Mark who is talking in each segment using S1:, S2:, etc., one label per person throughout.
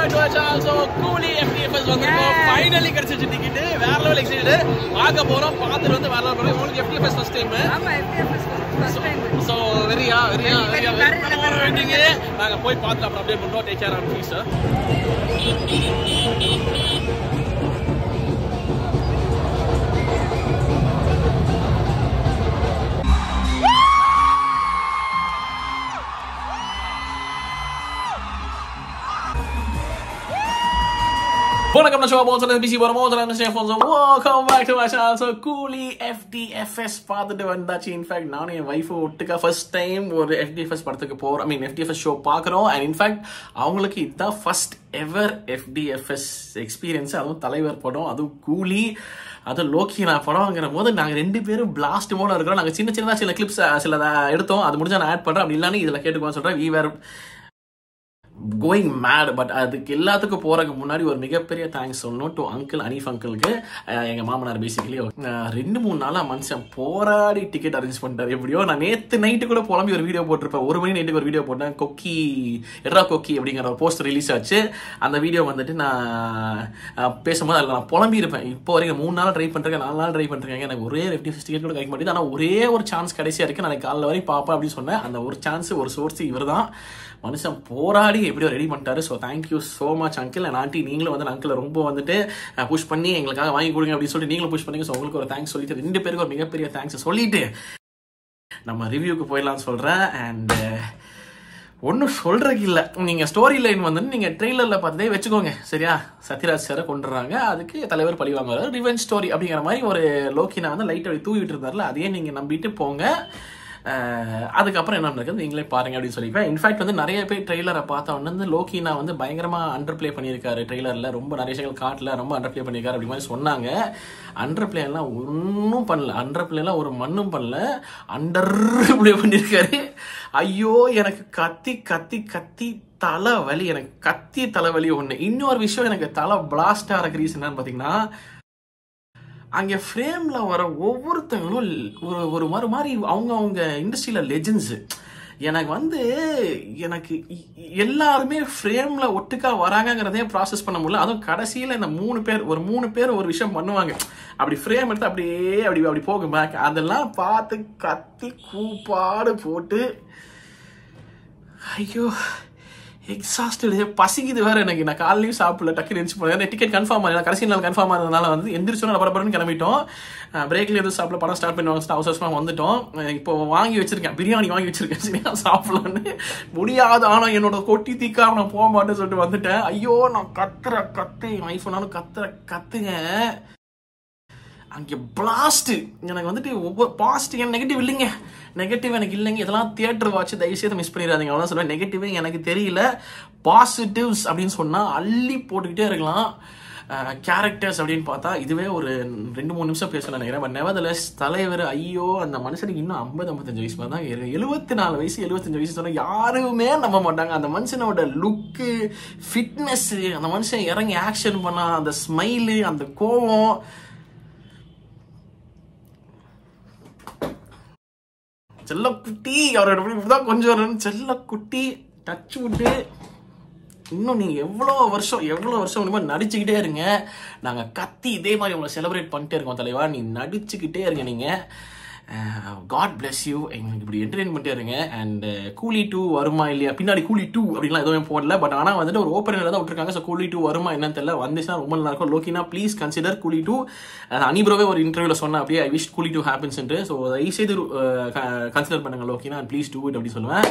S1: back to our channel. So Coolie FDFS வந்திருக்கோம். Finally கிடைச்சிச்சு ticket. வேற லெவல் எக்ஸைட்டட். பார்க்க போறோம். பார்த்துட்டு வந்து வேற லெவல் போறோம். உங்களுக்கு FDFS ஃபர்ஸ்ட் டைம்.
S2: ஆமா FDFS ஃபர்ஸ்ட் டைம்.
S1: So வெரியா வெயிட்டிங். நாங்க போய் பார்த்து அப்புறம் அப்டேட் பண்றோம். Take care of please sir. Welcome to the show. Welcome back to my channel. So Coolie FDFS பார்த்துட்டு வந்தாச்சு. இன்ஃபேக்ட் நானும் என் வைஃபு ஒட்டுக்கா ஃபர்ஸ்ட் டைம் ஒரு FDFS படத்துக்கு போகிறோம். ஐ மீன் FDFS ஷோ பார்க்குறோம். அண்ட் இன்ஃபேக்ட் அவங்களுக்கு இதுதான் ஃபர்ஸ்ட் எவர் FDFS எக்ஸ்பீரியன்ஸ். அதுவும் தலைவர் படம், அதுவும் கூலி, அது லோக்கினா படம்ங்கிற போது நாங்கள் 2 பேரும் பிளாஸ்ட் மோட இருக்கிறோம். நாங்கள் சின்ன சில கிளிப்ஸ் சில எடுத்தோம். அது முடிஞ்சா நான் ஆட் பண்ணுறேன். அப்படி இல்லைன்னு இதில் கேட்டுக்கோன்னு சொல்கிறேன். we were going mad. But அதுக்கு எல்லாத்துக்கும் போறதுக்கு முன்னாடி ஒரு மிகப்பெரிய தேங்க்ஸ் சொல்லணும் டு அங்கிள் அனீஃப் அங்கிளுக்கு. எங்க மாமனார் பேசிக்கலி 2-3 நாளா மனுஷன் போராடி டிக்கெட் அரேஞ்ச் பண்ணிட்டாரு. எப்படியோ நான் நேற்று நைட்டு கூட புலம்பி ஒரு வீடியோ போட்டிருப்பேன். 1 மணி நைட்டுக்கு ஒரு வீடியோ போட்டேன். கொக்கி எட்ரா கொக்கி அப்படிங்கிற ஒரு போஸ்டர் ரிலீஸ் ஆச்சு. அந்த வீடியோ வந்துட்டு நான் பேசும்போது அதில் நான் புலம்பி இருப்பேன். இப்போ வரைக்கும் 3 நாள் ட்ரை பண்ணுறேன், 4 நாள் ட்ரை பண்ணுறேன். எனக்கு ஒரே FDFS டிக்கெட் கூட கிடைக்க மாட்டேங்குது. ஆனால் ஒரே ஒரு சான்ஸ் கடைசியாக இருக்கு. நான் காலைல வரைக்கும் பார்ப்பேன் அப்படின்னு சொன்னேன். அந்த ஒரு சான்ஸ், ஒரு சோர்ஸ் இவர் தான். மனுஷன் போராடி எப்படியோ ரெடி பண்ணிட்டாரு. So thank you so much uncle and aunty. நீங்களும் வந்து அங்கிள் ரொம்ப வந்துட்டு புஷ் பண்ணி எங்களுக்காக வாங்கி கொடுங்க அப்படின்னு சொல்லிட்டு நீங்களும் புஷ் பண்ணீங்க. ஸோ உங்களுக்கு ஒரு தேங்க்ஸ் சொல்லிட்டு 2 பேருக்கு ஒரு மிகப்பெரிய தேங்க்ஸ் சொல்லிட்டு நம்ம ரிவ்யூக்கு போயிடலாம்னு சொல்கிறேன். அண்ட் ஒன்றும் சொல்றதுக்கு இல்லை. நீங்கள் ஸ்டோரி லைன் வந்து நீங்கள் ட்ரெய்லரில் பார்த்ததே வச்சுக்கோங்க. சரியா? சத்யராஜ் சாரை கொண்டுறாங்க, அதுக்கு தலைவர் பழி வாங்குவார். ரிவெஞ்ச் ஸ்டோரி அப்படிங்கிற மாதிரி ஒரு லோக்கினா வந்து லைட்டை தூவிட்டு இருந்தார்ல, அதையே நீங்கள் நம்பிட்டு போங்க. அதுக்கப்புறம் என்ன நடக்குது நீங்களே பாருங்க அப்படின்னு சொல்லிப்பேன். இன்ஃபேக்ட் வந்து நிறைய பேர் ட்ரெய்லரை பார்த்தா வந்து லோக்கினா வந்து பயங்கரமா அண்டர் பிளே பண்ணியிருக்காரு. ட்ரெய்லரில் ரொம்ப நிறைய விஷயங்கள் காட்டில் ரொம்ப அண்டர் பிளே பண்ணியிருக்காரு அப்படி மாதிரி சொன்னாங்க. அண்டர் பிளே எல்லாம் ஒன்றும் பண்ணல. அண்டர் பிளே எல்லாம் ஒரு மண்ணும் பண்ணல. அண்டர் பிளே பண்ணியிருக்காரு. ஐயோ எனக்கு கத்தி கத்தி கத்தி தலைவலி. எனக்கு கத்தி தலைவலி ஒன்று. இன்னொரு விஷயம், எனக்கு தலை பிளாஸ்ட் ஆகிற ரீசன் என்னன்னு பார்த்தீங்கன்னா, அங்கே ஃப்ரேமில் வர ஒவ்வொருத்தங்களும் ஒரு மாதிரி அவங்க இண்டஸ்ட்ரியில் லெஜெண்ட்ஸு. எனக்கு வந்து எனக்கு எல்லாருமே ஃப்ரேமில் ஒட்டுக்கா வராங்கிறதே ப்ராசஸ் பண்ண முடியல. அதுவும் கடைசியில் இந்த 3 பேர் ஒரு விஷயம் பண்ணுவாங்க. அப்படி ஃப்ரேம் எடுத்து அப்படி போகும் பேக். அதெல்லாம் பார்த்து கத்தி கூப்பாடு போட்டு ஐயோ எக்ஸாஸ்டட். பசிக்குது வேற எனக்கு. நான் காலையும் சாப்பிடல, டக்குன்னு எந்திரிச்சு போனேன். டிக்கெட் கன்ஃபார்ம் ஆகல, கடைசி நாள் கன்ஃபார்ம் ஆனதுனால வந்து எந்திரிச்சோம் பரபரன்னு கிளம்பிட்டோம். பிரேக்ல எதுவும் சாப்பிட படம் ஸ்டார்ட் பண்ணுவாங்க, அவசரமாக வந்துட்டோம். இப்போ வாங்கி வச்சிருக்கேன், பிரியாணி வாங்கி வச்சிருக்கேன். சரியா சாப்பிடலான்னு முடியாது. ஆனால் என்னோட கொட்டி தீக்காம நான் போக மாட்டேன்னு சொல்லிட்டு வந்துட்டேன். ஐயோ நான் கத்து என் ஐஃபோனாலும் கத்துங்க. அங்கே பிளாஸ்ட். எனக்கு வந்துட்டு ஒவ்வொரு பாசிட்டிவ் நெகட்டிவ் இல்லைங்க. நெகட்டிவ் எனக்கு இல்லைங்க. இதெல்லாம் தியேட்டர் வாட்ச் தயவுசெய்து மிஸ் பண்ணிடாதீங்க. அவ்வளோ சொல்லுவேன். நெகட்டிவே எனக்கு தெரியல. பாசிட்டிவ்ஸ் அப்படின்னு சொன்னால் அள்ளி போட்டுக்கிட்டே இருக்கலாம். கேரக்டர்ஸ் அப்படின்னு பார்த்தா இதுவே ஒரு 2-3 நிமிஷம் பேச நினைக்கிறேன். பட் நெவர்தலெஸ் தலைவர் ஐயோ அந்த மனுஷனுக்கு இன்னும் 50-55 வயசு மாதிரி தான். 74 வயசு 75 வயசு சொன்னால் யாருமே நம்ப மாட்டாங்க. அந்த மனுஷனோட லுக்கு, ஃபிட்னஸ், அந்த மனுஷன் இறங்கி ஆக்ஷன் பண்ணா அந்த ஸ்மைலு, அந்த கோவம், செல்லக்குட்டி அவரோட கொஞ்சம் செல்லக்குட்டி டச் விட்டு இன்னும் நீங்க எவ்வளவு வருஷம் இனிமே நடிச்சுக்கிட்டே இருங்க. நாங்க கத்தி இதே மாதிரி உங்களை செலிப்ரேட் பண்ணிட்டே இருக்கோம். தலைவா நீ நடிச்சுக்கிட்டே இருங்க. நீங்க காட் பிளஸ் யூ. எங்களுக்கு இப்படி என்டர்டெயின் பண்ணிட்டே இருங்க. அண்ட் கூலி 2 வருமா இல்லையா, பின்னாடி கூலி 2 அப்படின்லாம் எதுவுமே போடல. பட் ஆனால் வந்துட்டு ஒரு ஓப்பனில் தான் விட்டுருக்காங்க. ஸோ கூலி 2 வருமா என்னன்னு தெரியல. வந்துச்சுன்னா ரொம்ப நல்லா இருக்கும். லோக்கினா ப்ளீஸ் கன்சிடர் கூலி 2. அனிப்ரோவே ஒரு இன்டர்வியூவில் சொன்னேன் அப்படியே, ஐ விஷ் கூலி 2 ஹேப்பன்ஸ்ன்ட்டு. ஸோ தயவுசெய்து கன்சிடர் பண்ணுங்க லோக்கினா, அண்ட் ப்ளீஸ் டூ இட் அப்படி சொல்லுவேன்.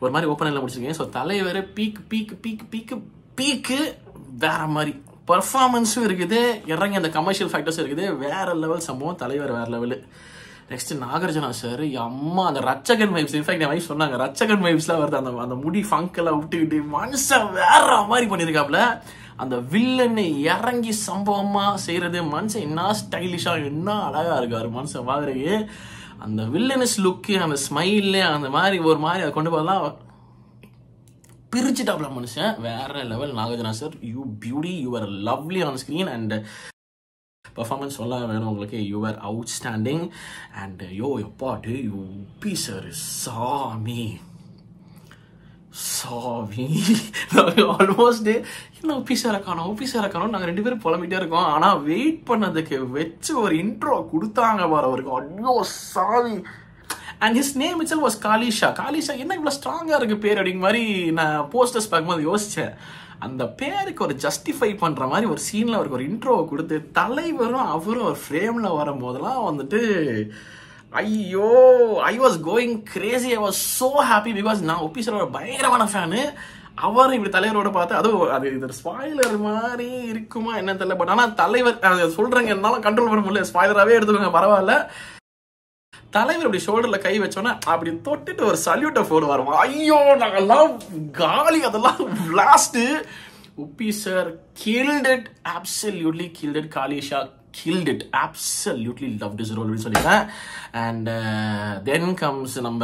S1: ஒரு மாதிரி ஓப்பனில் முடிச்சிருக்கேன். ஸோ தலைவர் பீக்கு வேற மாதிரி பர்ஃபார்மன்ஸும் இருக்குது, இறங்கி அந்த கமர்ஷியல் ஃபேக்டர்ஸும் இருக்குது. வேற லெவல் சம்பவம். தலைவர் வேற லெவலு. நெக்ஸ்ட் நாகார்ஜுனா சார், அம்மா அந்த ரச்சகன் வைப்ஸ். இன்ஃபேக்ட் என் வைஃப் சொன்னாங்க ரச்சகன் வைப்ஸ்லாம் வருது. அந்த முடி ஃபங்கெல்லாம் விட்டுக்கிட்டு மனுஷன் வேற மாதிரி பண்ணியிருக்காப்புல. அந்த வில்லனை இறங்கி சம்பவமா செய்யறது, மனுஷன் என்ன ஸ்டைலிஷா என்ன அழகா இருக்காரு மனுஷன் பாக்குறதுக்கு. அந்த வில்லனஸ் லுக்கு, அந்த ஸ்மைல், அந்த மாதிரி ஒரு மாதிரி அதை கொண்டு போதெல்லாம் பிரிச்சுட்டாப்ல மனுஷன். வேற level Nagarjuna sir. You beauty, you our lovely on screen. And performance சொல்ல வேணும் உங்களுக்கு. You are outstanding. அண்ட் யோ எப்பா டே யூ பி சார் சாமி சாவி ஆல்மோஸ்ட் என்ன ஒபிசார காணும் நாங்கள் 2 பேரும் புலம்பிட்டே இருக்கோம். ஆனால் வெயிட் பண்ணதுக்கு வச்சு ஒரு இன்ட்ரோ கொடுத்தாங்க பாரு அவருக்கு. ஐயோ சாவி. And his name itself was காலிஷா. என்ன இவ்வளோ ஸ்ட்ராங்காக இருக்கு பேர் அப்படிங்கிற மாதிரி நான் போஸ்டர்ஸ் பார்க்கும்போது யோசித்தேன். அந்த பேருக்கு ஒரு ஜஸ்டிஃபை பண்ணுற மாதிரி ஒரு சீனில் அவருக்கு ஒரு இன்ட்ரோவை கொடுத்து தலைவரும் அவரும் ஒரு ஃப்ரேமில் வரும்போதெல்லாம் வந்துட்டு ஐயோ I was going Crazy. I was so happy because நான் ஒபிசரோட பயங்கரமான ஃபேனு. அவர் இப்படி தலைவரோட பார்த்து அதுவும் அது இது ஸ்பாயிலர் மாதிரி இருக்குமா என்ன தெரியல. பட் ஆனால் தலைவர் சொல்கிறேங்க இருந்தாலும் கண்ட்ரோல் பண்ண முடியல. ஸ்பாயிலராகவே எடுத்துக்கோங்க பரவாயில்ல. தலைவர் அப்படி ஷோல்டர்ல கை வச்சோன்னா அப்படி தொட்டுட்டு ஒரு சல்யூட்டை போடுவார். ஐயோ நாங்கெல்லாம் காலி. அதெல்லாம் லாஸ்ட் உப்பி sir killed it, absolutely killed it. Kalisha killed it, absolutely loved his role அப்படின்னு சொல்லிட்டேன். அண்ட் தென் கம்ஸ் நம்ம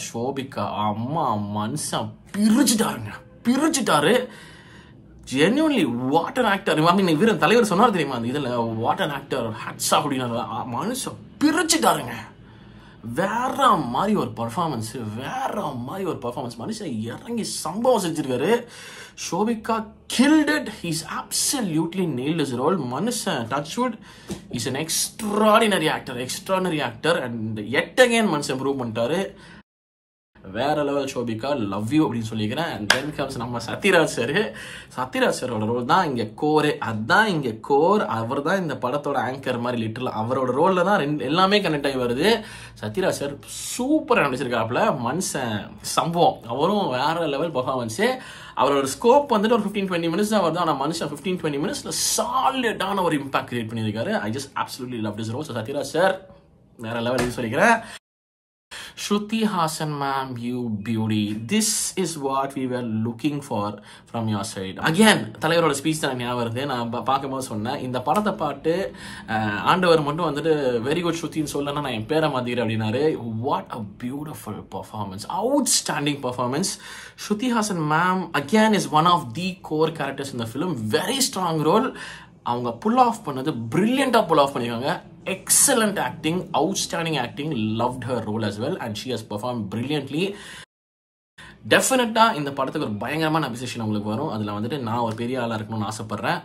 S1: ஷோபிகா. அம்மா மனுஷன் பிரிச்சுட்டாரு. Genuinely what an actor. I mean வீரன் தலைவர் சொன்னார் தெரியுமா அந்த இதில், வாட் அன் ஆக்டர், ஹட்ஸ் அப்படின்னு. மனுஷன் பிரிச்சுட்டாருங்க. வேற மாதிரி ஒரு பர்ஃபார்மன்ஸ். மனுஷன் இறங்கி சம்பவம் செஞ்சிருக்காரு. Shobika killed it. He's absolutely nailed his role. மனுஷன் touchwood, he's an extraordinary actor and yet again மனுஷன் ப்ரூவ் பண்ணிட்டாரு. வேற லெவல் ஷோபிகா, லவ் யூ அப்படின்னு சொல்லிக்கிறேன். அண்ட் தென் கம்ஸ் நம்ம சத்யராஜ் சாரோட ரோல் தான் இங்கே கோரே. அதுதான் இங்கே கோர். அவர் தான் இந்த படத்தோட ஆங்கர் மாதிரி. லிட்டரல் அவரோட ரோலில் தான் எல்லாமே கனெக்ட் ஆகி வருது. சத்யராஜ் சார் சூப்பராக நடிச்சிருக்காப்புல. மனுஷன் சம்பவம். அவரும் வேற லெவல் பர்ஃபார்மன்ஸு. அவரோட ஸ்கோப் வந்துட்டு ஒரு 15-20 மினிட்ஸ் தான் வருது. ஆனால் மனுஷன் 15-20 மினிட்ஸ்ல சாலிடான ஒரு இம்பாக்ட் கிரியேட் பண்ணியிருக்காரு. I just absolutely love this role. So Sathyaraj sir வேற லெவல் சொல்லிக்கிறேன். Shruti Haasan ma'am, you beauty. This is what we were looking for from your side. Again, தலைவரோட ஸ்பீச் தான் ஞாபகம் வருது. நான் பார்க்கும்போது சொன்னேன், இந்த படத்தை பாட்டு ஆண்டவர் மட்டும் வந்துட்டு வெரி குட் ஸ்ருதின்னு சொல்லனா நான் என் பேரை மாத்திக்கிறேன் அப்படின்னாரு. What a beautiful performance, outstanding performance. Shruti Haasan ma'am again is one of the core characters in the film. Very strong role. அவங்க புல் ஆஃப் பண்ணது பிரில்லியண்டா புல் ஆஃப் பண்ணிருக்காங்க. Excellent acting, outstanding acting. Loved her role as well and she has performed brilliantly. டெஃபினட்டா இந்த படத்துக்கு ஒரு பயங்கரமான appreciation உங்களுக்கு வரும். அதில் வந்துட்டு நான் ஒரு பெரிய ஆளாக இருக்கணும்னு ஆசைப்படுறேன்.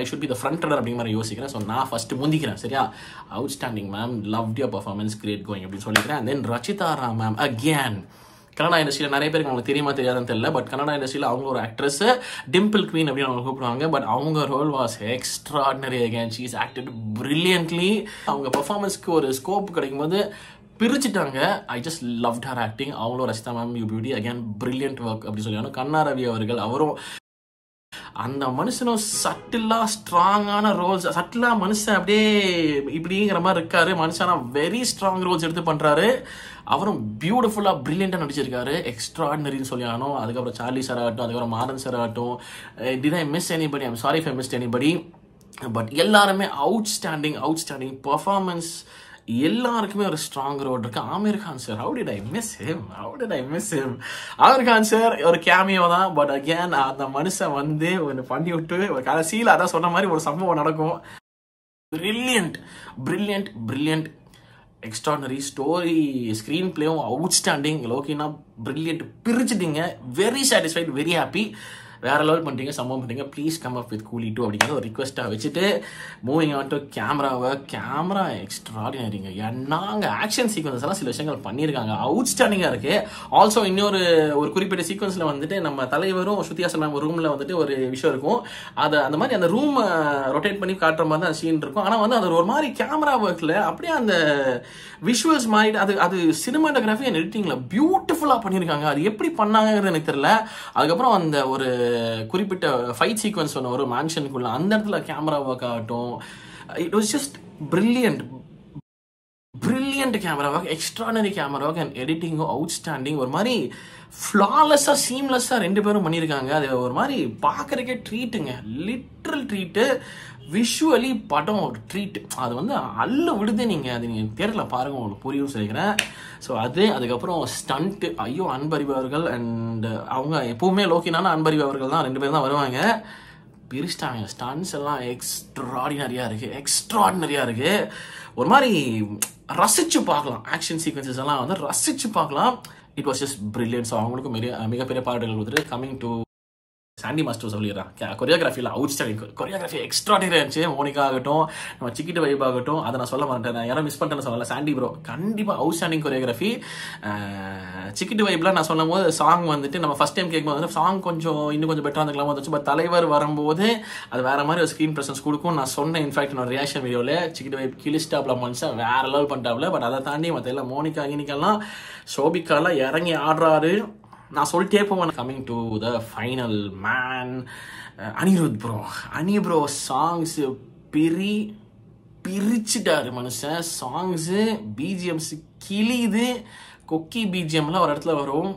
S1: I should be the front runner அப்படிங்கிற மாதிரி யோசிக்கிறேன். ஸோ நான் ஃபர்ஸ்ட் முந்திக்கிறேன். சரியா? Outstanding ma'am, loved your performance, great going அப்படின்னு சொல்லிக்கிறேன். Then Rachita Ram ma'am again. Kannada இண்டஸ்ட்ரியில் நிறைய பேருக்கு அவங்களுக்கு தெரியுமா தெரியாதுன்னு தெரியல. பட் கன்னடா இண்டஸ்ட்ரியில் அவங்க ஒரு ஆக்ட்ரஸ், டிம்பிள் குவீன் அப்படின்னு அவங்க கூப்பிடுவாங்க. பட் அவங்க role was extraordinary. Again she is acted brilliantly. அவங்க பர்ஃபார்மன்ஸ்க்கு ஒரு ஸ்கோப் கிடைக்கும் போது பிரிச்சுட்டாங்க. I just loved her acting. அவங்களும் Rachitha ma'am you beauty again brilliant work அப்படி சொல்லியானோ. கண்ணா ரவி அவர்கள், அவரும் அந்த மனுஷனும் சட்டிலா ஸ்ட்ராங்கான ரோல்ஸ், சட்டிலா மனுஷன் அப்படியே இப்படிங்கிற மாதிரி இருக்காரு. மனுஷனா வெரி ஸ்ட்ராங் ரோல்ஸ் எடுத்து பண்றாரு. அவரும் பியூட்டிஃபுல்லா பிரில்லியண்டா நடிச்சிருக்காரு. எக்ஸ்ட்ராடினரின்னு சொல்லி ஆனோம். அதுக்கப்புறம் சார்லி சார் ஆகட்டும், அதுக்கப்புறம் மாறன் சார் ஆகட்டும். Did I miss anybody? I'm sorry if I missed anybody. But எல்லாருமே அவுட்ஸ்டாண்டிங் பர்ஃபார்மன்ஸ். எல்லாருக்குமே ஒரு ஸ்ட்ராங் ரோல் இருக்கு. Aamir Khan sir, how did I miss him? Aamir Khan sir ஒரு கேமியோ தான். பட் அகேன் அந்த மனுஷன் வந்து ஒன்று பண்ணி விட்டு ஒரு கடைசியில் அதான் சொன்ன மாதிரி ஒரு சம்பவம் நடக்கும். பிரில்லியன்ட் எக்ஸ்ட்ராடனரி ஸ்டோரி, ஸ்க்ரீன் பிளேவும் அவுட்ஸ்டாண்டிங். லோகினா பிரில்லியன்ட், பிரிச்சுட்டீங்க. Very satisfied, very happy. வேற லெவல் பண்ணிட்டீங்க, சம்பவம் பண்ணிட்டீங்க. ப்ளீஸ் கம் அப் வித் கூலி 2 அப்படிங்கிற ஒரு ரிக்வெஸ்ட்டாக வச்சுட்டு மூவிங் ஆன் டு கேமரா எக்ஸ்ட்ராடினரிங்க. ஏன்னாங்க ஆக்ஷன் சீக்வன்ஸ் எல்லாம் சில விஷயங்கள் பண்ணியிருக்காங்க, அவுட்ஸ்டாண்டிங்காக இருக்கு. ஆல்சோ இன்னொரு குறிப்பிட்ட சீக்வன்ஸில் வந்துட்டு நம்ம தலைவரும் ஸ்ருதி ஹாசன் மேம் ரூமில் வந்துட்டு ஒரு விஷயம் இருக்கும். அதை அந்த மாதிரி அந்த ரூம் ரொட்டேட் பண்ணி காட்டுற மாதிரி தான் சீன் இருக்கும். ஆனால் வந்து அது ஒரு மாதிரி கேமரா ஒர்க்கில் அப்படியே அந்த விஷுவல்ஸ் மாதிரி அது சினிமாட்டோகிராஃபி அண்ட் எடிட்டிங்கில் பியூட்டிஃபுல்லாக பண்ணியிருக்காங்க. அது எப்படி பண்ணாங்கிறது எனக்கு தெரியல. அதுக்கப்புறம் அந்த ஒரு குறிப்பிட்ட ஃபைட் சீக்வன்ஸ் ஒன்று ஒரு மேன்ஷனுக்குள்ள, அந்த இடத்துல கேமரா ஒர்க் ஆகட்டும், it was just brilliant camera work, extraordinary camera work and எடிட்டிங்கும் அவுட்ஸ்டாண்டிங். ஒரு மாதிரி ஃப்ளாலெஸ்ஸாக சீம்லெஸ்ஸாக 2 பேரும் பண்ணியிருக்காங்க. அது ஒரு மாதிரி பார்க்கறதுக்கே ட்ரீட்டுங்க, லிட்ரல் ட்ரீட்டு. விஷுவலி படம் ஒரு ட்ரீட். அது வந்து அள்ளு விடுது. நீங்கள் அது நீங்கள் தேட்டரில் பாருங்க, உங்களுக்கு புரியும் சொல்லிக்கிறேன். ஸோ அதுக்கப்புறம் ஸ்டண்ட்டு, ஐயோ அன்பறிவு அவர்கள் அண்ட் அவங்க எப்பவுமே லோக்கினான அன்பறிவு அவர்கள் தான் 2 பேர் தான் வருவாங்க. பிரிச்சிட்டாங்க. ஸ்டண்ட்ஸ் எல்லாம் எக்ஸ்ட்ராடினரியாக இருக்கு. ஒரு மாதிரி ரசிச்சு பார்க்கலாம். ஆக்ஷன் சீக்வன்சஸ் எல்லாம் வந்து ரசிச்சு பார்க்கலாம். It was just brilliant. So அவங்களுக்கும் மிகப்பெரிய பாராட்டுகள் கொடுத்துட்டு கமிங் டு சாண்டி மாஸ்டர் சொல்லிடுறான். கொரியோகிராஃபியில் அவுட்ஸ்டாண்டிங் கொரியோகிராஃபி எக்ஸ்ட்ராடினரி இருந்துச்சு. மோனிகா ஆகட்டும், நம்ம சிக்கிட்டு வைப் ஆகட்டும், அதை நான் சொல்ல மாட்டேன். நான் யாரும் மிஸ் பண்ணிட்டேன்னு சொல்லல. சாண்டி ப்ரோ கண்டிப்பாக அவுட்ஸ்டாண்டிங் கொரியோகிராஃபி. சிக்கிட்டு வைப்லாம் நான் சொல்லும் போது சாங் வந்துட்டு நம்ம ஃபர்ஸ்ட் டைம் கேட்கும்போது வந்து சாங் இன்னும் கொஞ்சம் பெட்டராக இருந்துக்கலாம் வந்துச்சு. பட் தலைவர் வரும்போது அது வேற மாதிரி ஒரு ஸ்க்ரீன் ப்ரெசன்ஸ் கொடுக்கும். நான் சொன்னேன் இன்ஃபேக்ட் என்னோட ரியாக்ஷன் வீடியோவில் சிக்கிட்டு வைப் கிளிஸ்டாப்ல மனுஷன் வேற லெவல் பண்ணிட்டாப்ல. பட் அதை தாண்டி மற்ற எல்லாம் மோனிகா கினிக்கெல்லாம் ஷோபிகாலாம் இறங்கி ஆடுறாரு. நான் சொல்லிட்டே போவேன். Coming to the final man Ani bro songs பிரிச்சுட்டாரு மனுஷன். சாங்ஸு பிஜிஎம்ஸ் கிளியுது. கொக்கி பிஜிஎம்லாம் ஒரு இடத்துல வரும்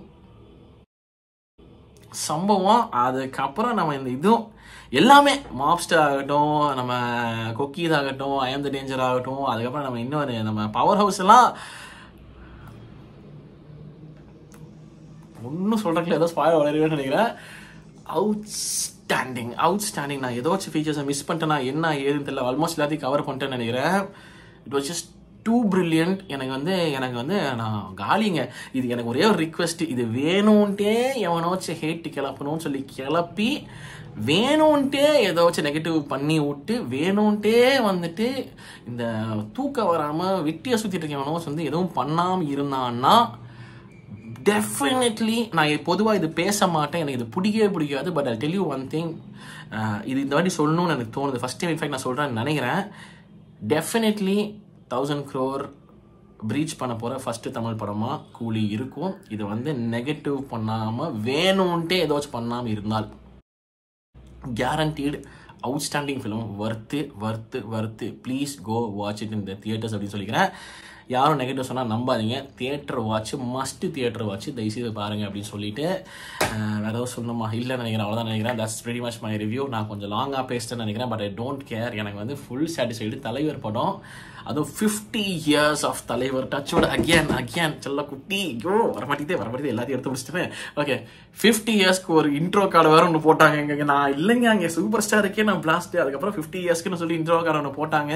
S1: சம்பவம். அதுக்கப்புறம் நம்ம இந்த இதுவும் எல்லாமே மாப்ஸ்டர் ஆகட்டும், நம்ம கொக்கீஸ் ஆகட்டும், ஐ ஆம் த டேஞ்சர் ஆகட்டும், அதுக்கப்புறம் நம்ம இன்னொரு நம்ம பவர் ஹவுஸ் எல்லாம் ஒன்றும் சொல்கிறதுல ஏதோ ஸ்பாயில் வளருவேன்னு நினைக்கிறேன். அவுட்ஸ்டாண்டிங். நான் ஏதாச்சும் ஃபீச்சர்ஸை மிஸ் பண்ணிட்டேன்னா என்ன ஏதுன்னு தெரியல. ஆல்மோஸ்ட் எல்லாத்தையும் கவர் பண்ணிட்டேன்னு நினைக்கிறேன். It was just too brilliant. எனக்கு வந்து நான் காலிங்க. இது எனக்கு ஒரே ஒரு ரிக்வெஸ்ட். இது வேணும்ன்ட்டே எவனாச்சும் ஹேட்டு கிளப்பணும்னு சொல்லி கிளப்பி வேணும்ன்ட்டே ஏதாச்சும் நெகட்டிவ் பண்ணி விட்டு வேணும்ன்ட்டே வந்துட்டு இந்த தூக்கம் வராமல் வெட்டியை சுற்றிட்டு இருக்கவனோ வந்து எதுவும் பண்ணாமல் இருந்தான்னா டெஃபினெட்லி நான் பொதுவாக இது பேச மாட்டேன். எனக்கு இது பிடிக்காது. But I tell you one thing. இது இந்த வாட்டி சொல்லணும்னு எனக்கு தோணுது. ஃபர்ஸ்ட் டைம் இன்ஃபேக்ட் நான் சொல்கிறேன்னு நினைக்கிறேன். டெஃபினெட்லி 1000 crore ப்ரீச் பண்ண போகிற ஃபஸ்ட்டு தமிழ் படமாக கூலி இருக்கும். இது வந்து நெகட்டிவ் பண்ணாமல் வேணும்ன்ட்டே ஏதாச்சும் பண்ணாமல் இருந்தால் guaranteed outstanding film. Worth please go watch it in the theatres அப்படின்னு சொல்லிக்கிறேன். யாரும் நெகட்டிவ் சொன்னால் நம்பாதீங்க. Theatre watch must. Theatre watch தயவுசெய்து பாருங்கள் அப்படின்னு சொல்லிட்டு வேறு ஏதாவது சொல்லணுமா? இல்லை நினைக்கிறேன். அவ்வளோதான் நினைக்கிறேன். That's very much my review. நான் கொஞ்சம் லாங்காக பேசிட்டேன்னு நினைக்கிறேன். But I don't care. எனக்கு வந்து ஃபுல் சாட்டிஸ்ஃபைடு. தலைவர் படம் அதுவும் 50 years ஆஃப் தலைவர் டச்சோட அகேன் செல்ல குட்டி வரமாட்டேதே எல்லாத்தையும் எடுத்து முடிச்சிட்டேன். ஓகே 50 yearsக்கு ஒரு இன்ட்ரோ கார்டு வேறு ஒன்று போட்டாங்க. எங்க நான் இல்லைங்க அங்கே சூப்பர் ஸ்டாருக்கே நான் பிளாஸ்ட். அதுக்கப்புறம் 50 yearsக்குன்னு சொல்லி இன்ட்ரோ கார்டு ஒன்று போட்டாங்க.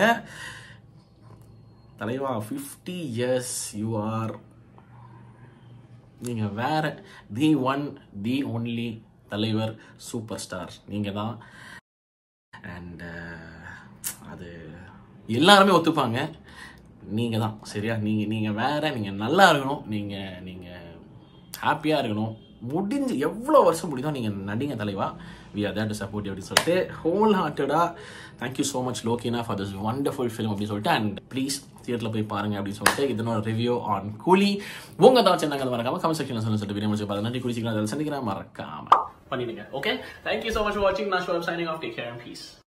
S1: தலைவா 50 years யூ ஆர். நீங்கள் வேற தி ஒன் தி ஒன்லி தலைவர் சூப்பர் ஸ்டார் நீங்கள் தான். அண்ட் அது எல்லாருமே ஒத்துப்பாங்க. நீங்கள் தான் சரியா. நீங்கள் வேற. நீங்கள் நல்லா இருக்கணும். நீங்கள் ஹாப்பியாக இருக்கணும். முடிஞ்சு எவ்வளோ வருஷம் முடியுதோ நீங்கள் நடிங்க தலைவா. We are there to support you அப்படின்னு சொல்லிட்டு ஹோல் ஹார்ட்டடாக தேங்க்யூ ஸோ மச் லோகினா ஃபார் திஸ் வண்டர்ஃபுல் ஃபிலிம் அப்படின்னு சொல்லிட்டு. அண்ட் ப்ளீஸ் தியேட்டரில் போய் பாருங்க அப்படின்னு சொல்லிட்டு இதனோட ரிவ்யூ ஆன் கூலி. உங்கள் தான் சின்னங்க மறக்காம கமெண்ட் செக்ஷனில் சொல்லிட்டு வீடியோ முடிச்சு பார்த்து நன்றி குடிச்சிக்கலாம். அதில் சந்திக்கிறேன். மறக்காம பண்ணிடுங்க. Okay thank you so much for வாட்சிங். நான் sure signing off. Take care and piece.